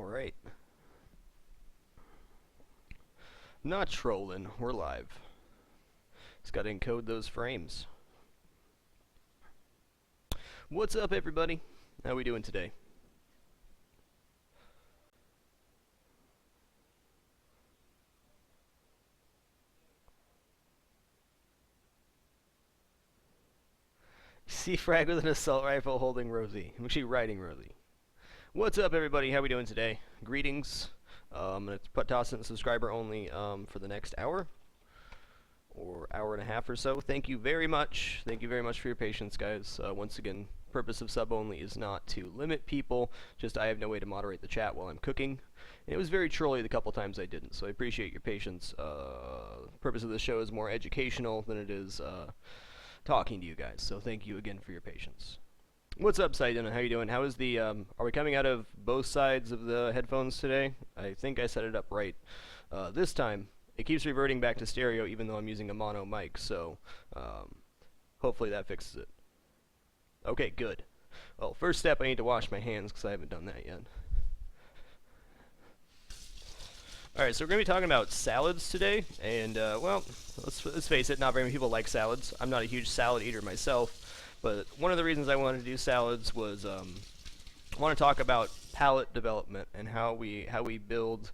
Alright. Not trolling, we're live. Just gotta encode those frames. What's up, everybody? How we doing today? See Frag with an assault rifle holding Rosie. I'm actually riding Rosie. What's up, everybody? How we doing today? Greetings. I'm going to toss in subscriber only for the next hour or hour and a half or so. Thank you very much. Thank you very much for your patience, guys. Once again, purpose of sub only is not to limit people, just I have no way to moderate the chat while I'm cooking. And it was very trolly the couple times I didn't, so I appreciate your patience. Purpose of the show is more educational than it is talking to you guys, so thank you again for your patience. What's up, Saidon? How you doing? How is the, are we coming out of both sides of the headphones today? I think I set it up right. This time, it keeps reverting back to stereo even though I'm using a mono mic, so hopefully that fixes it. Okay, good. Well, first step, I need to wash my hands because I haven't done that yet. Alright, so we're going to be talking about salads today, and, well, let's face it, not very many people like salads. I'm not a huge salad eater myself, but one of the reasons I wanted to do salads was, I want to talk about palate development and how we build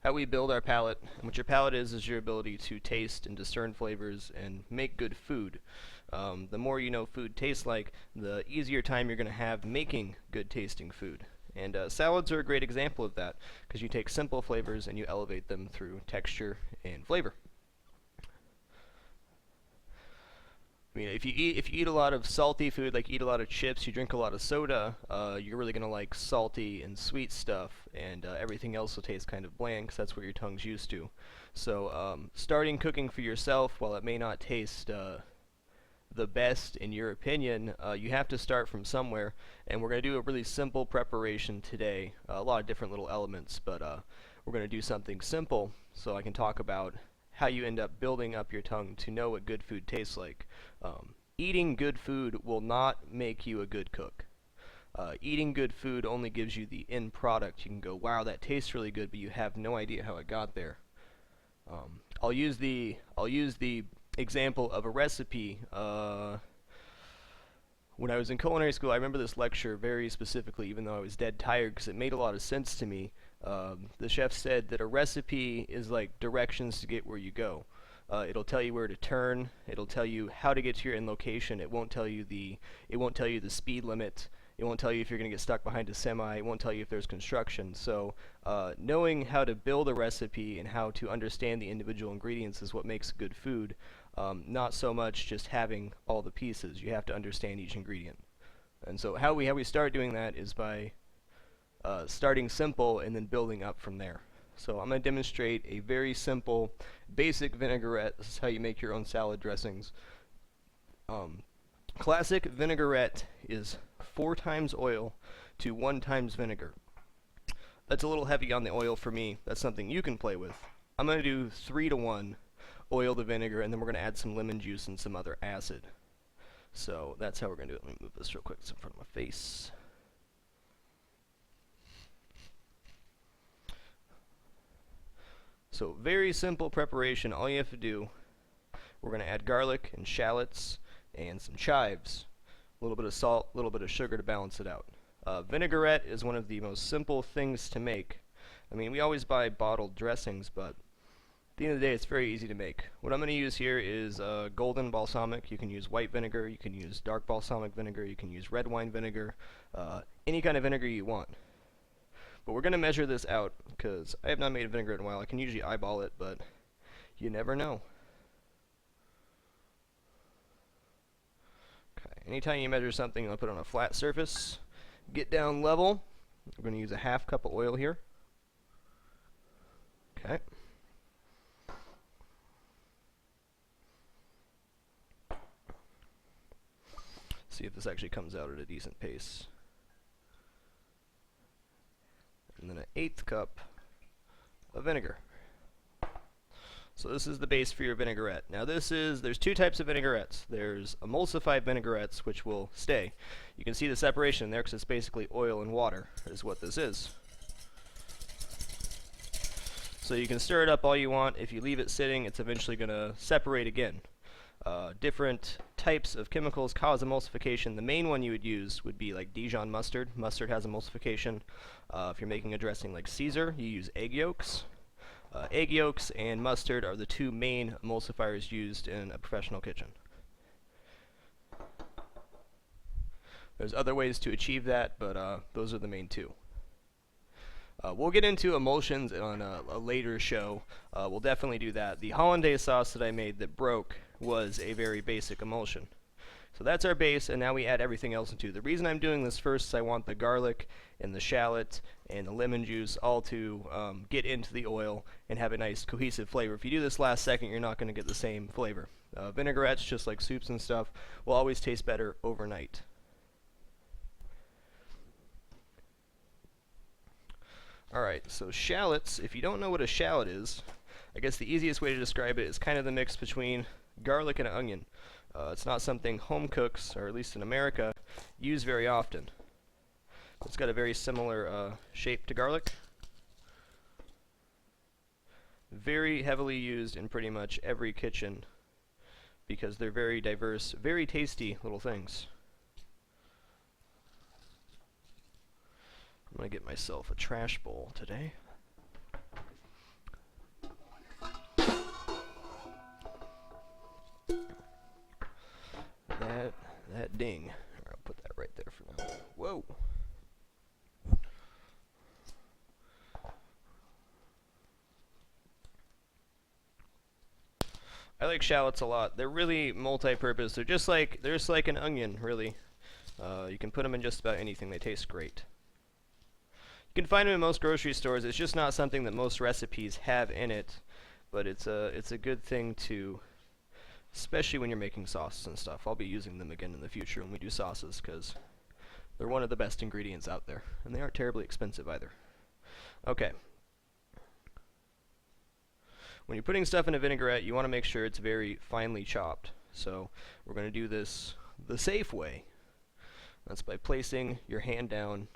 our palate. And what your palate is your ability to taste and discern flavors and make good food. The more you know food tastes like, the easier time you're going to have making good tasting food. And salads are a great example of that, because you take simple flavors and you elevate them through texture and flavor. I mean, if you eat a lot of salty food, like eat a lot of chips, you drink a lot of soda, you're really going to like salty and sweet stuff, and everything else will taste kind of bland, because that's what your tongue's used to. So starting cooking for yourself, while it may not taste the best in your opinion, you have to start from somewhere, and we're going to do a really simple preparation today. A lot of different little elements, but we're going to do something simple so I can talk about how you end up building up your tongue to know what good food tastes like. Eating good food will not make you a good cook. Eating good food only gives you the end product. You can go, wow, that tastes really good, but you have no idea how it got there. I'll use the example of a recipe. When I was in culinary school, I remember this lecture very specifically, even though I was dead tired, because it made a lot of sense to me. The chef said that a recipe is like directions to get where you go. It'll tell you where to turn. It'll tell you how to get to your end location. It won't tell you the speed limit. It won't tell you if you're going to get stuck behind a semi. It won't tell you if there's construction. So knowing how to build a recipe and how to understand the individual ingredients is what makes good food. Not so much just having all the pieces. You have to understand each ingredient. And so how we start doing that is by starting simple and then building up from there. So I'm going to demonstrate a very simple, basic vinaigrette. This is how you make your own salad dressings. Classic vinaigrette is 4 times oil to 1 times vinegar. That's a little heavy on the oil for me. That's something you can play with. I'm going to do 3 to 1 oil to vinegar, and then we're going to add some lemon juice and some other acid. So that's how we're going to do it. Let me move this real quick. It's in front of my face. So very simple preparation. All you have to do, we're going to add garlic and shallots and some chives, a little bit of salt, a little bit of sugar to balance it out. Vinaigrette is one of the most simple things to make. I mean, we always buy bottled dressings, but at the end of the day, it's very easy to make. What I'm going to use here is golden balsamic. You can use white vinegar, you can use dark balsamic vinegar, you can use red wine vinegar, any kind of vinegar you want. But we're going to measure this out, because I have not made a vinaigrette in a while. I can usually eyeball it, but you never know. Okay, anytime you measure something, I'll put it on a flat surface. Get down level. We're going to use a half cup of oil here. Okay. See if this actually comes out at a decent pace. And then an 1/8 cup of vinegar. So this is the base for your vinaigrette. Now there's 2 types of vinaigrettes. There's emulsified vinaigrettes, which will stay. You can see the separation there because it's basically oil and water is what this is. So you can stir it up all you want. If you leave it sitting, it's eventually going to separate again. Different types of chemicals cause emulsification. The main one you would use would be like Dijon mustard. Mustard has emulsification. If you're making a dressing like Caesar, you use egg yolks. Egg yolks and mustard are the two main emulsifiers used in a professional kitchen. There's other ways to achieve that, but those are the main two. We'll get into emulsions on a later show. We'll definitely do that. The hollandaise sauce that I made that broke was a very basic emulsion. So that's our base, and now we add everything else into. The reason I'm doing this first is I want the garlic and the shallot and the lemon juice all to get into the oil and have a nice cohesive flavor. If you do this last second, you're not going to get the same flavor. Vinaigrettes, just like soups and stuff, will always taste better overnight. Alright, so shallots, if you don't know what a shallot is, I guess the easiest way to describe it is kind of the mix between garlic and onion. It's not something home cooks, or at least in America, use very often. It's got a very similar shape to garlic. Very heavily used in pretty much every kitchen because they're very diverse, very tasty little things. I'm going to get myself a trash bowl today. That ding. I'll put that right there for now. Whoa! I like shallots a lot. They're really multi-purpose. They're just like an onion, really. You can put them in just about anything. They taste great. You can find them in most grocery stores. It's just not something that most recipes have in it, but it's a good thing to, especially when you're making sauces and stuff. I'll be using them again in the future when we do sauces because they're one of the best ingredients out there, and they aren't terribly expensive either. Okay. When you're putting stuff in a vinaigrette, you want to make sure it's very finely chopped. So we're going to do this the safe way. That's by placing your hand down.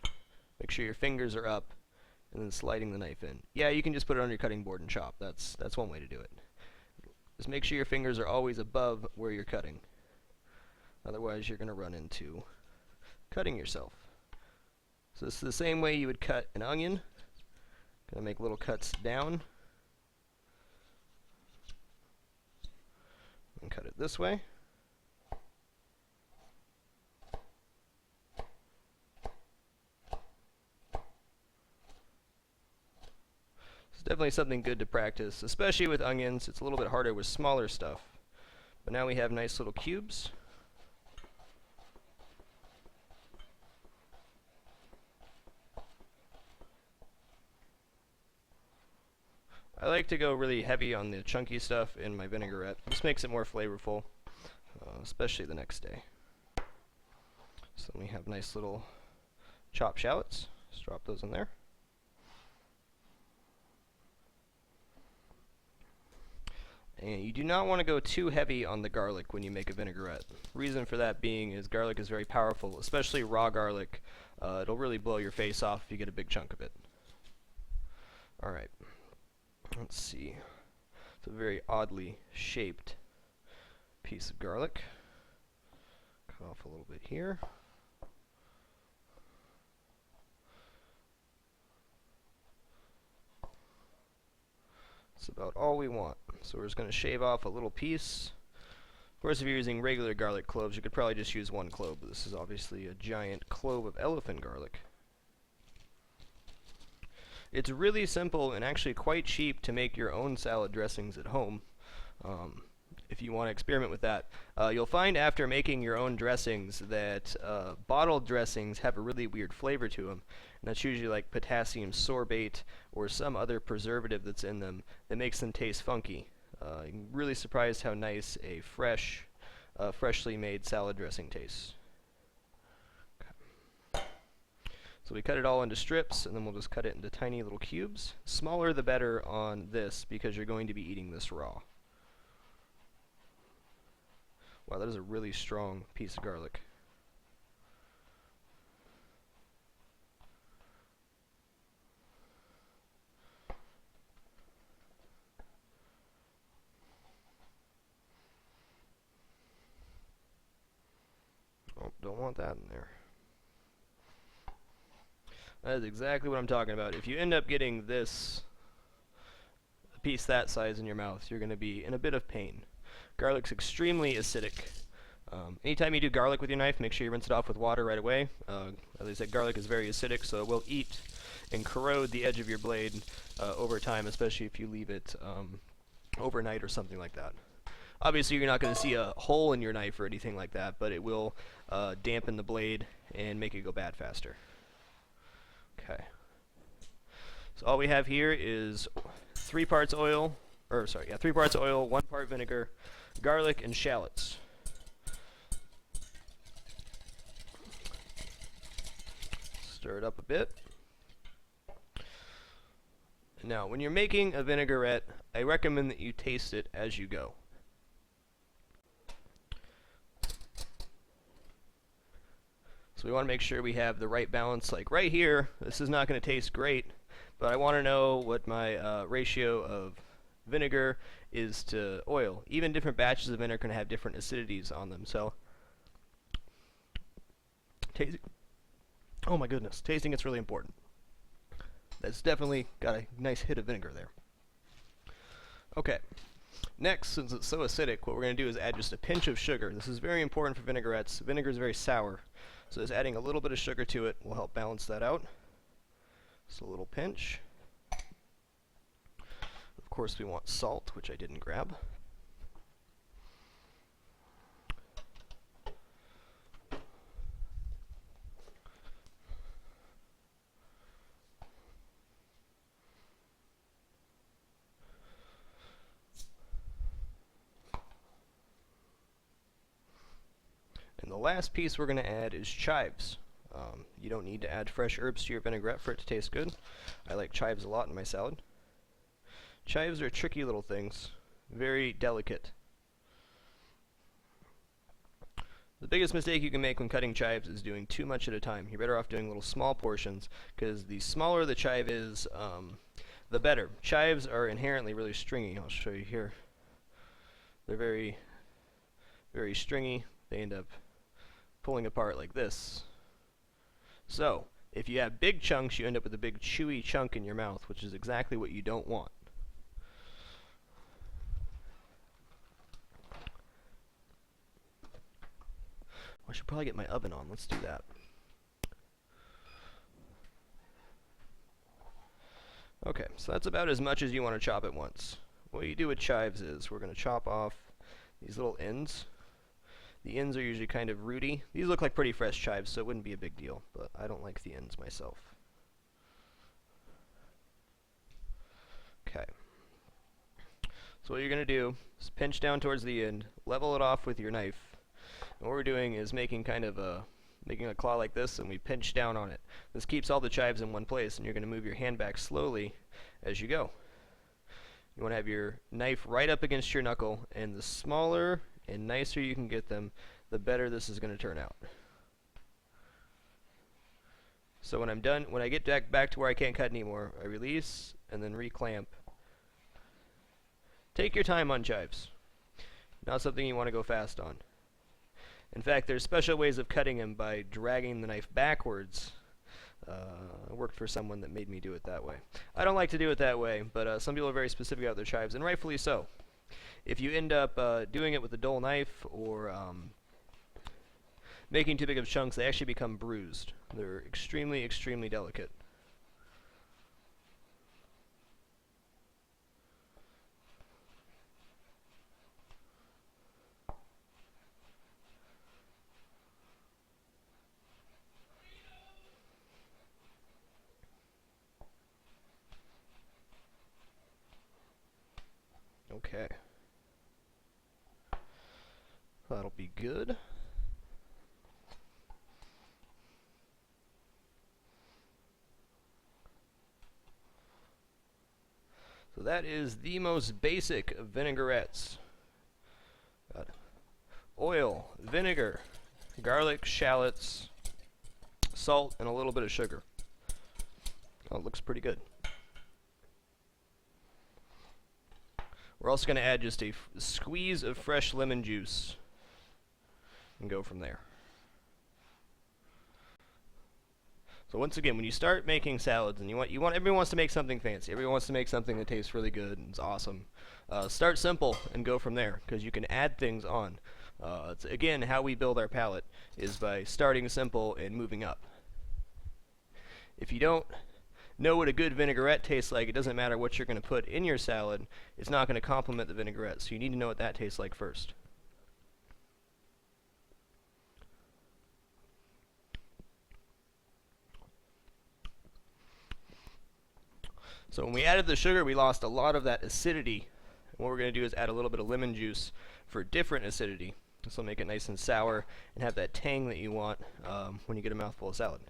Make sure your fingers are up, and then sliding the knife in. Yeah, you can just put it on your cutting board and chop. That's one way to do it. Just make sure your fingers are always above where you're cutting. Otherwise, you're going to run into cutting yourself. So this is the same way you would cut an onion. Going to make little cuts down. And cut it this way. Definitely something good to practice, especially with onions. It's a little bit harder with smaller stuff. But now we have nice little cubes. I like to go really heavy on the chunky stuff in my vinaigrette. This makes it more flavorful, especially the next day. So we have nice little chopped shallots. Just drop those in there. And you do not want to go too heavy on the garlic when you make a vinaigrette. Reason for that being is garlic is very powerful, especially raw garlic. It'll really blow your face off if you get a big chunk of it. Alright, let's see. It's a very oddly shaped piece of garlic. Cut off a little bit here. That's about all we want. So we're just going to shave off a little piece. Of course, if you're using regular garlic cloves, you could probably just use one clove, but this is obviously a giant clove of elephant garlic. It's really simple and actually quite cheap to make your own salad dressings at home. If you want to experiment with that. You'll find after making your own dressings that bottled dressings have a really weird flavor to them. And that's usually like potassium sorbate or some other preservative that's in them that makes them taste funky. I'm really surprised how nice a freshly made salad dressing tastes. Okay. So we cut it all into strips, and then we'll just cut it into tiny little cubes. Smaller the better on this because you're going to be eating this raw. Wow, that is a really strong piece of garlic. want that in there. That is exactly what I'm talking about. If you end up getting this, a piece that size in your mouth, you're going to be in a bit of pain. Garlic's extremely acidic. Anytime you do garlic with your knife, make sure you rinse it off with water right away. As I said, garlic is very acidic, so it will eat and corrode the edge of your blade over time, especially if you leave it overnight or something like that. Obviously, you're not going to see a hole in your knife or anything like that, but it will dampen the blade and make it go bad faster. Okay. So all we have here is 3 parts oil, 3 parts oil, 1 part vinegar, garlic, and shallots. Stir it up a bit. Now, when you're making a vinaigrette, I recommend that you taste it as you go. So we want to make sure we have the right balance. Like right here, this is not going to taste great, but I want to know what my ratio of vinegar is to oil. Even different batches of vinegar can have different acidities on them. So, oh my goodness, tasting it's really important. That's definitely got a nice hit of vinegar there. Okay, next, since it's so acidic, what we're going to do is add just a pinch of sugar. This is very important for vinaigrettes. Vinegar is very sour, so just adding a little bit of sugar to it will help balance that out. Just a little pinch. Of course, we want salt, which I didn't grab. And the last piece we're going to add is chives. You don't need to add fresh herbs to your vinaigrette for it to taste good. I like chives a lot in my salad. Chives are tricky little things, very delicate. The biggest mistake you can make when cutting chives is doing too much at a time. You're better off doing little small portions, because the smaller the chive is, the better. Chives are inherently really stringy. I'll show you here. They're very, very stringy. They end up pulling apart like this. So, if you have big chunks, you end up with a big chewy chunk in your mouth, which is exactly what you don't want. I should probably get my oven on. Let's do that. Okay, so that's about as much as you want to chop at once. What you do with chives is we're going to chop off these little ends. The ends are usually kind of rooty. These look like pretty fresh chives, so it wouldn't be a big deal, but I don't like the ends myself. Okay. So what you're going to do is pinch down towards the end, level it off with your knife. And what we're doing is making kind of making a claw like this, and we pinch down on it. This keeps all the chives in one place, and you're going to move your hand back slowly as you go. You want to have your knife right up against your knuckle, and the smaller and nicer you can get them, the better this is going to turn out. So when I'm done, when I get back to where I can't cut anymore, I release and then reclamp. Take your time on chives. Not something you want to go fast on. In fact, there's special ways of cutting them by dragging the knife backwards. I worked for someone that made me do it that way. I don't like to do it that way, but some people are very specific about their chives, and rightfully so. If you end up doing it with a dull knife or making too big of chunks, they actually become bruised. They're extremely, extremely delicate. Okay. That'll be good. So that is the most basic of vinaigrettes. Got oil, vinegar, garlic, shallots, salt, and a little bit of sugar. Oh, it looks pretty good. We're also going to add just a squeeze of fresh lemon juice and go from there. So once again, when you start making salads, and everyone wants to make something fancy. Everyone wants to make something that tastes really good and is awesome. Start simple and go from there, because you can add things on. It's, again, how we build our palate is by starting simple and moving up. If you don't know what a good vinaigrette tastes like, it doesn't matter what you're going to put in your salad. It's not going to complement the vinaigrette, so you need to know what that tastes like first. So when we added the sugar, we lost a lot of that acidity. And what we're going to do is add a little bit of lemon juice for different acidity. This will make it nice and sour and have that tang that you want when you get a mouthful of salad.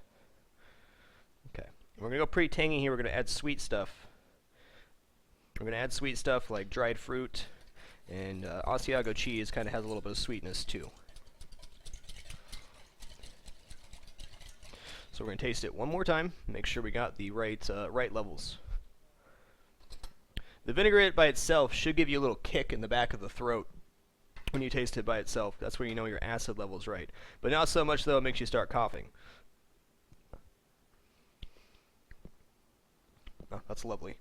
Okay, we're going to go pretty tangy here. We're going to add sweet stuff. We're going to add sweet stuff like dried fruit, and Asiago cheese kind of has a little bit of sweetness too. So we're going to taste it one more time, make sure we got the right levels. The vinaigrette by itself should give you a little kick in the back of the throat when you taste it by itself. That's where you know your acid level's right. But not so much, though, it makes you start coughing. Oh, that's lovely.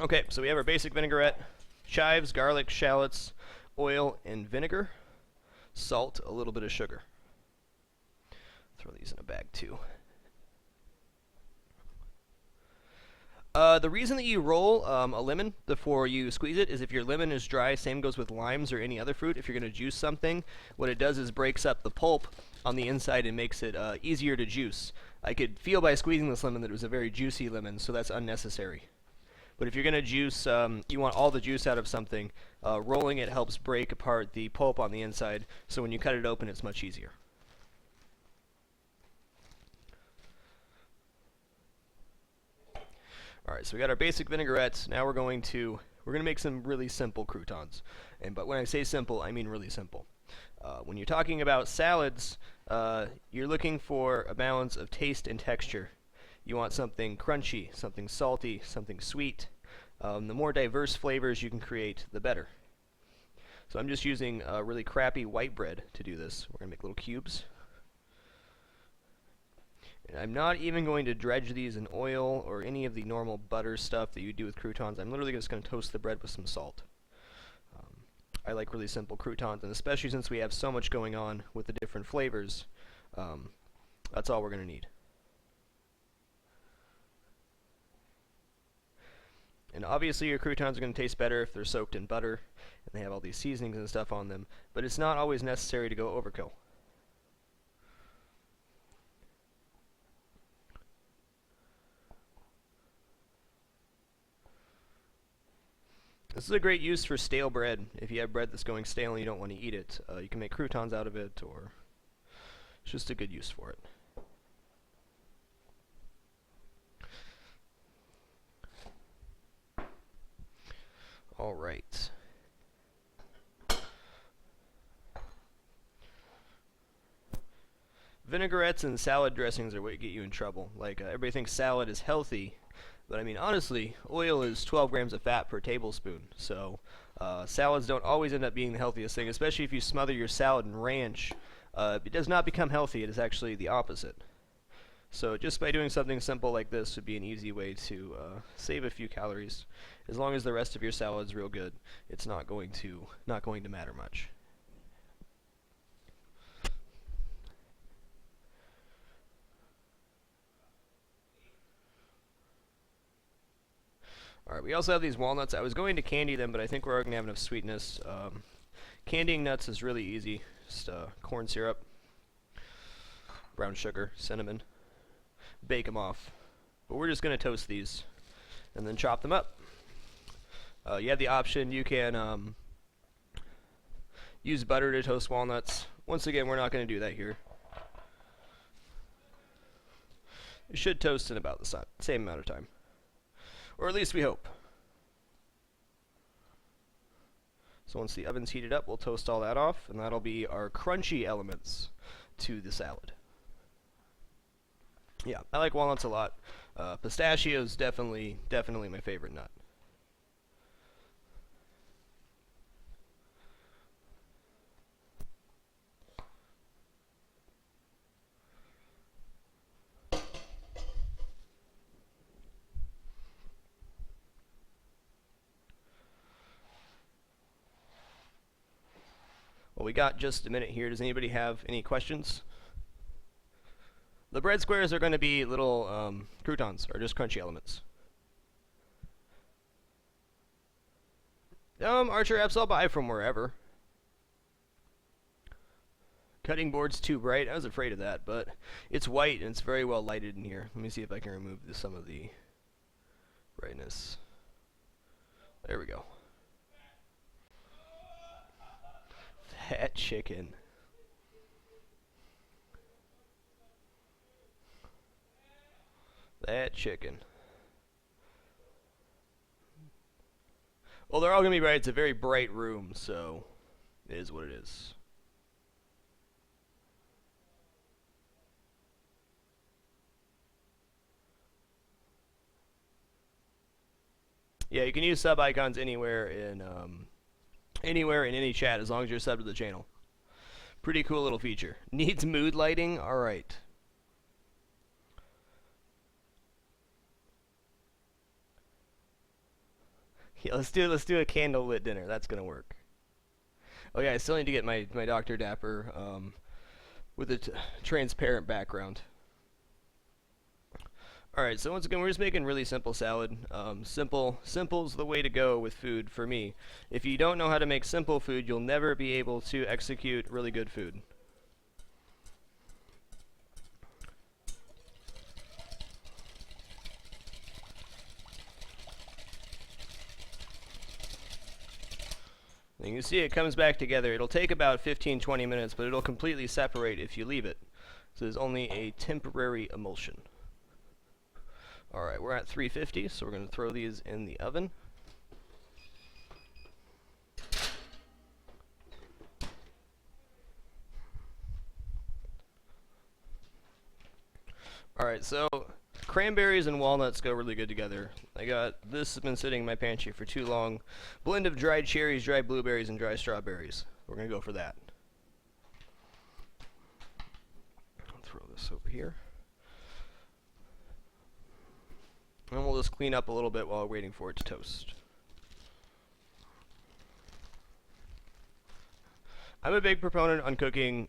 Okay, so we have our basic vinaigrette. Chives, garlic, shallots, oil, and vinegar. Salt, a little bit of sugar. Throw these in a bag, too. The reason that you roll a lemon before you squeeze it is if your lemon is dry. Same goes with limes or any other fruit. If you're going to juice something, what it does is breaks up the pulp on the inside and makes it easier to juice. I could feel by squeezing this lemon that it was a very juicy lemon, so that's unnecessary. But if you're going to juice, you want all the juice out of something. Rolling it helps break apart the pulp on the inside, so when you cut it open, it's much easier. Alright, so we got our basic vinaigrettes. Now we're going to make some really simple croutons. But when I say simple, I mean really simple. When you're talking about salads, you're looking for a balance of taste and texture. You want something crunchy, something salty, something sweet. The more diverse flavors you can create, the better. So I'm just using really crappy white bread to do this. We're going to make little cubes. And I'm not even going to dredge these in oil or any of the normal butter stuff that you do with croutons. I'm literally just going to toast the bread with some salt. I like really simple croutons, and especially since we have so much going on with the different flavors, that's all we're going to need. And obviously your croutons are going to taste better if they're soaked in butter and they have all these seasonings and stuff on them, but it's not always necessary to go overkill. This is a great use for stale bread. If you have bread that's going stale and you don't want to eat it, you can make croutons out of it, or it's just a good use for it. All right. Vinaigrettes and salad dressings are what get you in trouble. Like, everybody thinks salad is healthy, but I mean, honestly, oil is 12 grams of fat per tablespoon. So salads don't always end up being the healthiest thing, especially if you smother your salad in ranch. It does not become healthy. It is actually the opposite. So just by doing something simple like this would be an easy way to save a few calories. As long as the rest of your salad's real good, it's not going to matter much. Alright, we also have these walnuts. I was going to candy them, but I think we're going to have enough sweetness. Candying nuts is really easy. Just corn syrup, brown sugar, cinnamon. Bake them off. But we're just going to toast these and then chop them up. You have the option, you can use butter to toast walnuts. Once again, we're not going to do that here. It should toast in about the same amount of time. Or at least we hope. So once the oven's heated up, we'll toast all that off, and that'll be our crunchy elements to the salad. Yeah, I like walnuts a lot. Pistachios, definitely my favorite nut. Well, we got just a minute here. Does anybody have any questions? The bread squares are going to be little croutons, or just crunchy elements. Archer apps I'll buy from wherever. Cutting board's too bright. I was afraid of that, but it's white and it's very well lighted in here. Let me see if I can remove some of the brightness. There we go. That chicken. That chicken. Well, they're all going to be bright. It's a very bright room, so it is what it is. Yeah, you can use sub icons anywhere in any chat as long as you're subbed to the channel. Pretty cool little feature. Needs mood lighting? Alright. Yeah, let's do a candlelit dinner. That's gonna work. Oh yeah, I still need to get my Dr. Dapper with a transparent background. Alright, so once again, we're just making really simple salad. Simple's the way to go with food for me. If you don't know how to make simple food, you'll never be able to execute really good food. And you can see it comes back together. It'll take about 15-20 minutes, but it'll completely separate if you leave it. So there's only a temporary emulsion. Alright, we're at 350, so we're going to throw these in the oven. Alright, so cranberries and walnuts go really good together. This has been sitting in my pantry for too long. Blend of dried cherries, dried blueberries, and dry strawberries. We're going to go for that. I'll throw this over here. And we'll just clean up a little bit while waiting for it to toast. I'm a big proponent on cooking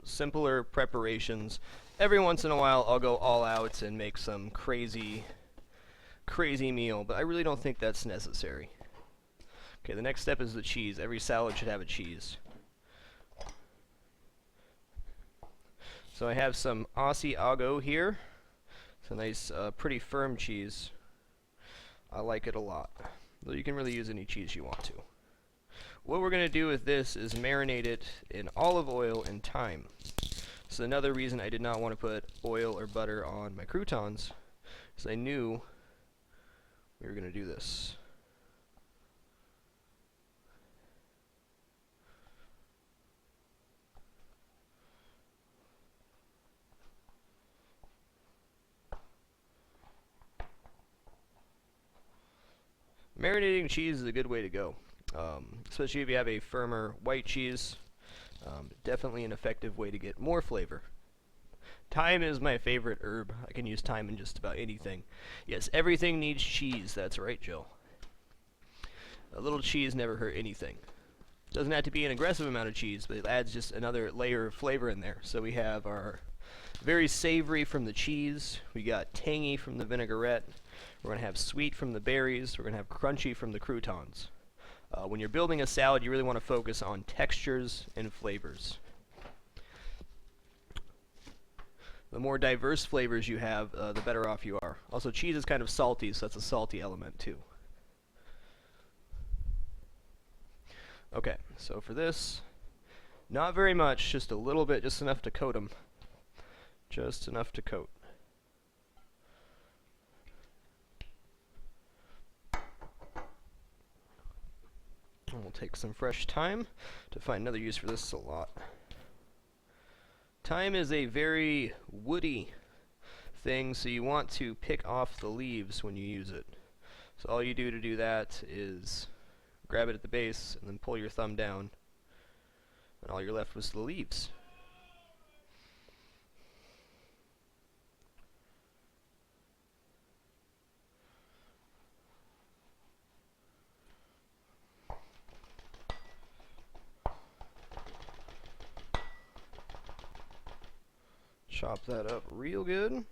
simpler preparations. Every once in a while I'll go all out and make some crazy meal, but I really don't think that's necessary. Okay, the next step is the cheese. Every salad should have a cheese. So I have some Asiago here. It's a nice, pretty firm cheese. I like it a lot. Though you can really use any cheese you want to. What we're going to do with this is marinate it in olive oil and thyme. So another reason I did not want to put oil or butter on my croutons is I knew we were going to do this. Marinating cheese is a good way to go, especially if you have a firmer white cheese. Definitely an effective way to get more flavor. Thyme is my favorite herb. I can use thyme in just about anything. Yes, everything needs cheese. That's right, Jill. A little cheese never hurt anything. Doesn't have to be an aggressive amount of cheese, but it adds just another layer of flavor in there. So we have our very savory from the cheese. We got tangy from the vinaigrette. We're going to have sweet from the berries. We're going to have crunchy from the croutons. When you're building a salad, you really want to focus on textures and flavors. The more diverse flavors you have, the better off you are. Also, cheese is kind of salty, so that's a salty element too. Okay, so for this, not very much, just a little bit, just enough to coat them. Just enough to coat. And we'll take some fresh thyme to find another use for this a lot. Thyme is a very woody thing, so you want to pick off the leaves when you use it. So all you do to do that is grab it at the base and then pull your thumb down, and all you're left with is the leaves. Chop that up real good. And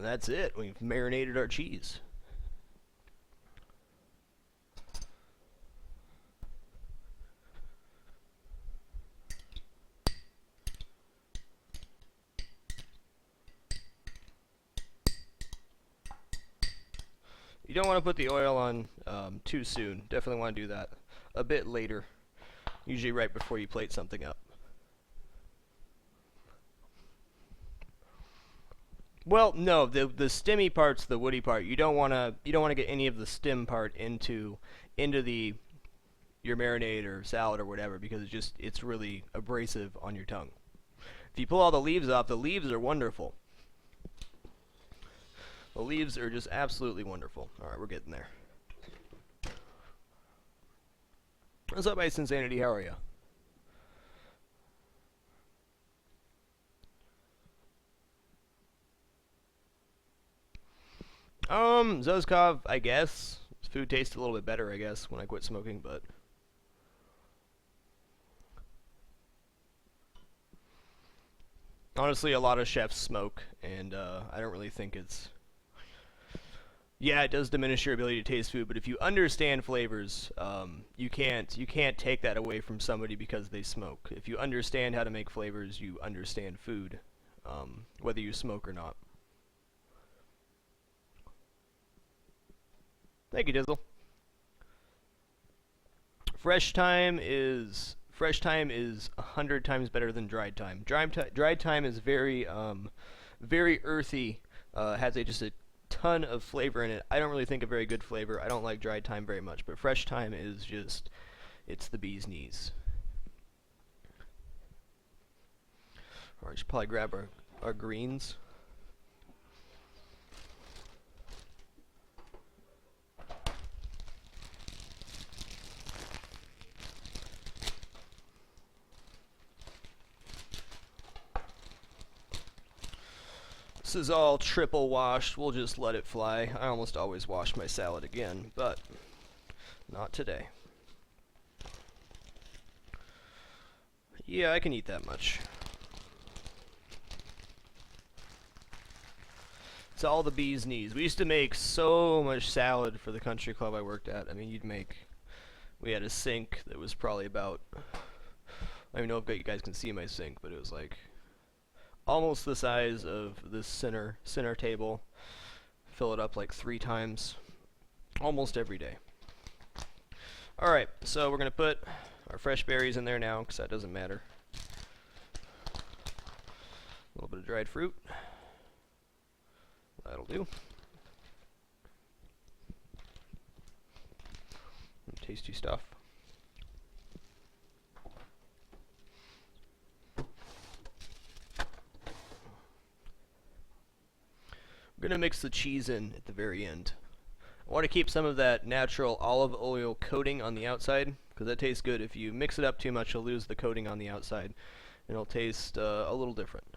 that's it. We've marinated our cheese. You don't want to put the oil on too soon. Definitely want to do that a bit later, usually right before you plate something up. Well, no, the stemmy part's the woody part. You don't want to get any of the stem part into your marinade or salad or whatever, because it's really abrasive on your tongue. If you pull all the leaves off, the leaves are wonderful. The leaves are just absolutely wonderful. Alright, we're getting there. What's up, Ice Insanity? How are you? Zozkov, I guess. Food tastes a little bit better, I guess, when I quit smoking, but... honestly, a lot of chefs smoke, and I don't really think it's... yeah, it does diminish your ability to taste food, but if you understand flavors, you can't take that away from somebody because they smoke. If you understand how to make flavors, you understand food, whether you smoke or not. Thank you, Dizzle. Fresh thyme is 100 times better than dried thyme. Dried thyme is very earthy. Has just a ton of flavor in it. I don't really think a very good flavor. I don't like dried thyme very much, but fresh thyme is just, it's the bee's knees. Alright, should probably grab our greens. This is all triple washed. We'll just let it fly. I almost always wash my salad again, but not today. Yeah, I can eat that much. It's all the bee's knees. We used to make so much salad for the country club I worked at. I mean, we had a sink that was probably about, I don't even know if you guys can see my sink, but it was like almost the size of this center table. Fill it up like 3 times, almost every day. Alright, so we're going to put our fresh berries in there now, because that doesn't matter. A little bit of dried fruit. That'll do. Tasty stuff. I'm going to mix the cheese in at the very end. I want to keep some of that natural olive oil coating on the outside, because that tastes good. If you mix it up too much, you'll lose the coating on the outside, and it'll taste a little different.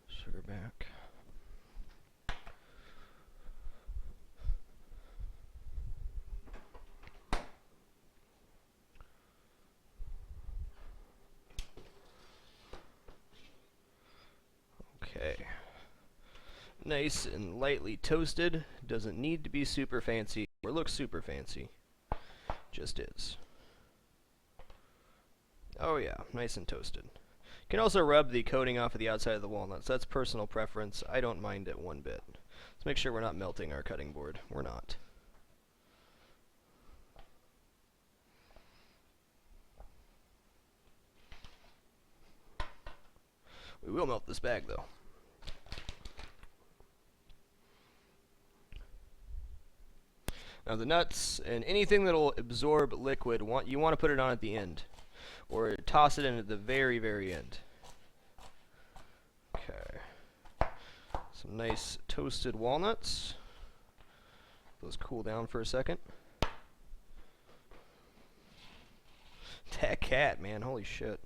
Sugar back. Okay. Nice and lightly toasted. Doesn't need to be super fancy or look super fancy. Just is. Oh yeah, nice and toasted. You can also rub the coating off of the outside of the walnuts. That's personal preference. I don't mind it one bit. Let's make sure we're not melting our cutting board. We're not. We will melt this bag though. Now the nuts and anything that'll absorb liquid, you want to put it on at the end, or toss it in at the very, very end. Okay. So Some nice toasted walnuts. Those cool down for a second. That cat, man, holy shit.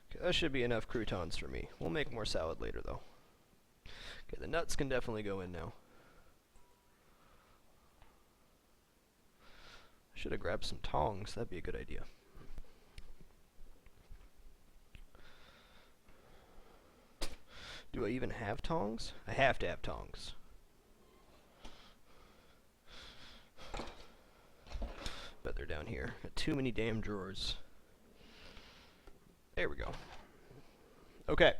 Okay, that should be enough croutons for me. We'll make more salad later, though. Okay, the nuts can definitely go in now. I should have grabbed some tongs. That'd be a good idea. Do I even have tongs? I have to have tongs. Bet they're down here. Got too many damn drawers. There we go. Okay.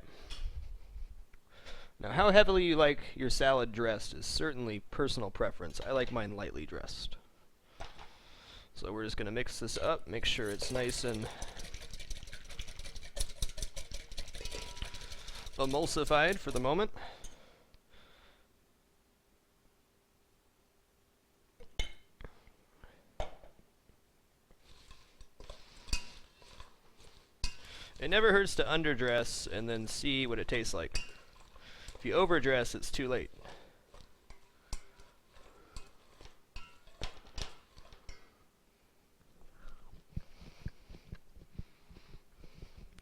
Now, how heavily you like your salad dressed is certainly personal preference. I like mine lightly dressed. So we're just going to mix this up, make sure it's nice and emulsified for the moment. It never hurts to underdress and then see what it tastes like. If you overdress, it's too late.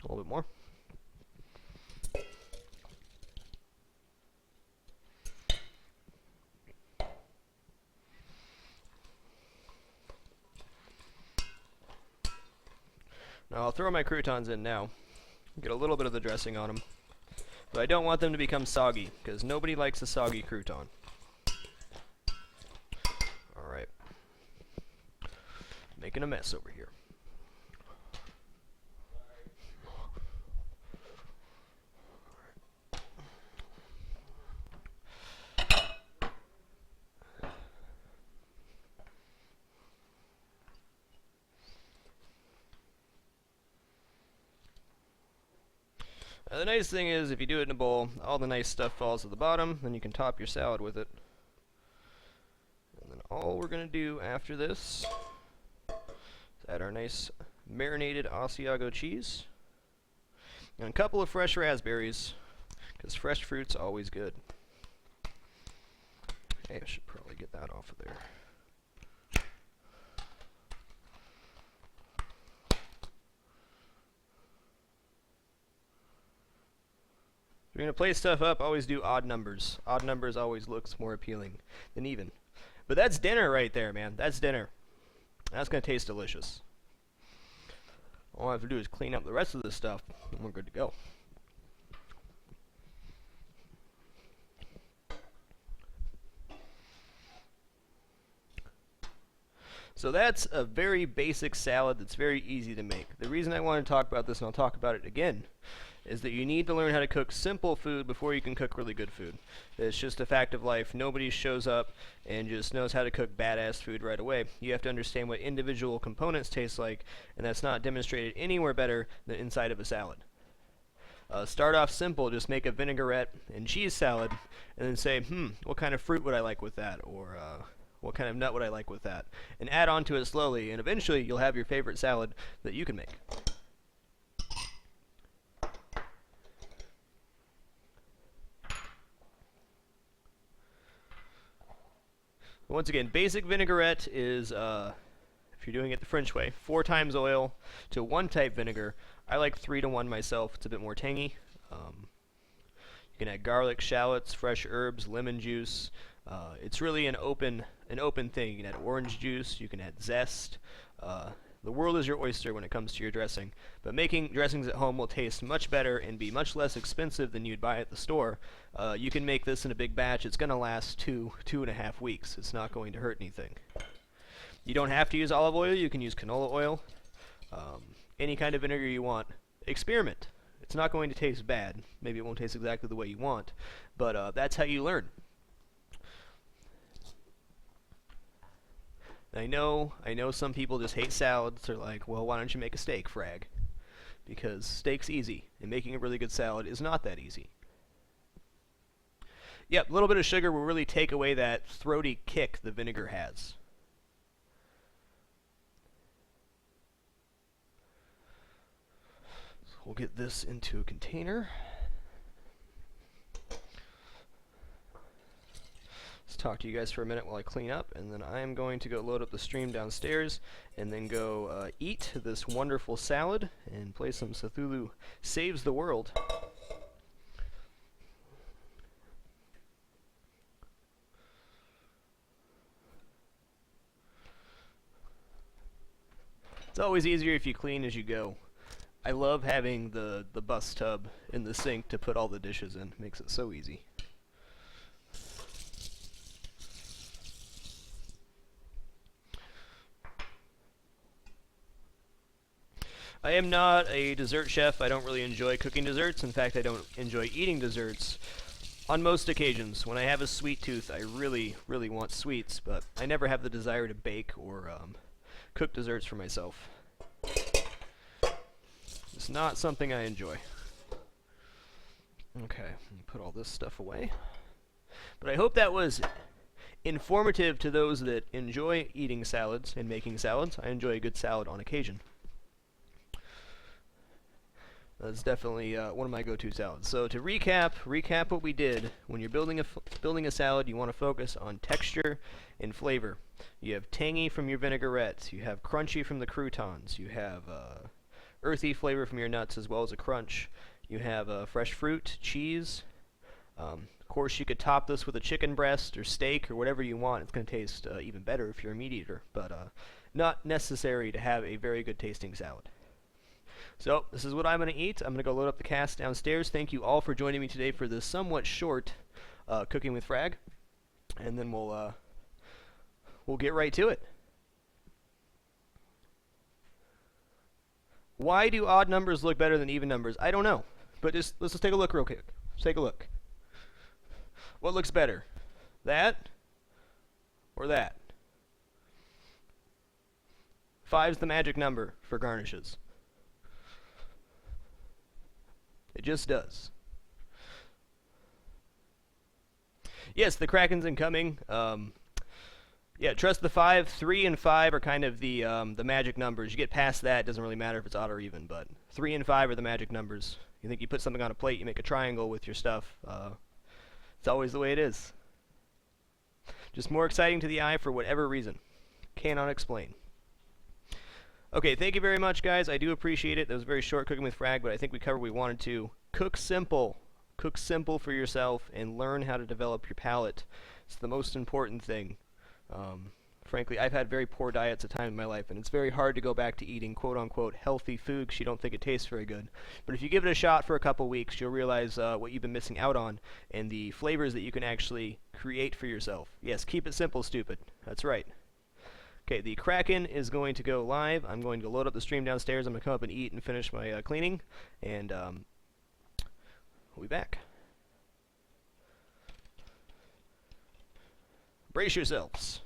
A little bit more. Now I'll throw my croutons in now. Get a little bit of the dressing on them. But I don't want them to become soggy, because nobody likes a soggy crouton. Alright. Making a mess over here. The nice thing is, if you do it in a bowl, all the nice stuff falls to the bottom, then you can top your salad with it. And then all we're going to do after this is add our nice marinated Asiago cheese. And a couple of fresh raspberries, because fresh fruit's always good. Hey, I should probably get that off of there. If you're going to play stuff up, always do odd numbers. Odd numbers always looks more appealing than even. But that's dinner right there, man. That's dinner. That's going to taste delicious. All I have to do is clean up the rest of this stuff, and we're good to go. So that's a very basic salad that's very easy to make. The reason I want to talk about this, and I'll talk about it again, is that you need to learn how to cook simple food before you can cook really good food. It's just a fact of life. Nobody shows up and just knows how to cook badass food right away. You have to understand what individual components taste like, and that's not demonstrated anywhere better than inside of a salad. Start off simple, just make a vinaigrette and cheese salad, and then say, what kind of fruit would I like with that? Or what kind of nut would I like with that? And add on to it slowly, and eventually you'll have your favorite salad that you can make. Once again, basic vinaigrette is, if you're doing it the French way, 4 times oil to 1 type vinegar. I like 3 to 1 myself. It's a bit more tangy. You can add garlic, shallots, fresh herbs, lemon juice. It's really an open thing. You can add orange juice. You can add zest. The world is your oyster when it comes to your dressing. But making dressings at home will taste much better and be much less expensive than you'd buy at the store. You can make this in a big batch. It's going to last 2.5 weeks. It's not going to hurt anything. You don't have to use olive oil. You can use canola oil. Any kind of vinegar you want. Experiment. It's not going to taste bad. Maybe it won't taste exactly the way you want. But that's how you learn. I know some people just hate salads. They're like, well, why don't you make a steak, Frag? Because steak's easy, and making a really good salad is not that easy. Yep, a little bit of sugar will really take away that throaty kick the vinegar has. we'll get this into a container. Let's talk to you guys for a minute while I clean up, and then I am going to go load up the stream downstairs and then go eat this wonderful salad and play some Cthulhu Saves the World. It's always easier if you clean as you go. I love having the bus tub in the sink to put all the dishes in. Makes it so easy. I am not a dessert chef. I don't really enjoy cooking desserts. In fact, I don't enjoy eating desserts on most occasions. When I have a sweet tooth, I really, really want sweets, but I never have the desire to bake or cook desserts for myself. It's not something I enjoy. Okay, let me put all this stuff away. But I hope that was informative to those that enjoy eating salads and making salads. I enjoy a good salad on occasion. That's definitely one of my go-to salads. So to recap what we did. When you're building a salad, you want to focus on texture and flavor. You have tangy from your vinaigrettes. You have crunchy from the croutons. You have earthy flavor from your nuts as well as a crunch. You have fresh fruit, cheese. Of course, you could top this with a chicken breast or steak or whatever you want. It's going to taste even better if you're a meat eater, but not necessary to have a very good tasting salad. So, this is what I'm going to eat. I'm going to go load up the cast downstairs. Thank you all for joining me today for this somewhat short Cooking with Frag. And then we'll get right to it. Why do odd numbers look better than even numbers? I don't know. But let's just take a look real quick. Let's take a look. What looks better? That or that? 5's the magic number for garnishes. It just does. Yes, the Kraken's incoming. Yeah, trust the 5. 3 and 5 are kind of the magic numbers. You get past that, it doesn't really matter if it's odd or even, but 3 and 5 are the magic numbers. You think you put something on a plate, you make a triangle with your stuff. It's always the way it is. Just more exciting to the eye for whatever reason. Cannot explain. Okay, thank you very much, guys. I do appreciate it. That was very short Cooking with Frag, but I think we covered what we wanted to. Cook simple. Cook simple for yourself and learn how to develop your palate. It's the most important thing. Frankly, I've had very poor diets at times in my life, and it's very hard to go back to eating quote-unquote healthy food because you don't think it tastes very good. But if you give it a shot for a couple weeks, you'll realize what you've been missing out on and the flavors that you can actually create for yourself. Yes, keep it simple, stupid. That's right. Okay, the Kraken is going to go live. I'm going to load up the stream downstairs. I'm going to come up and eat and finish my cleaning, and we'll be back. Brace yourselves.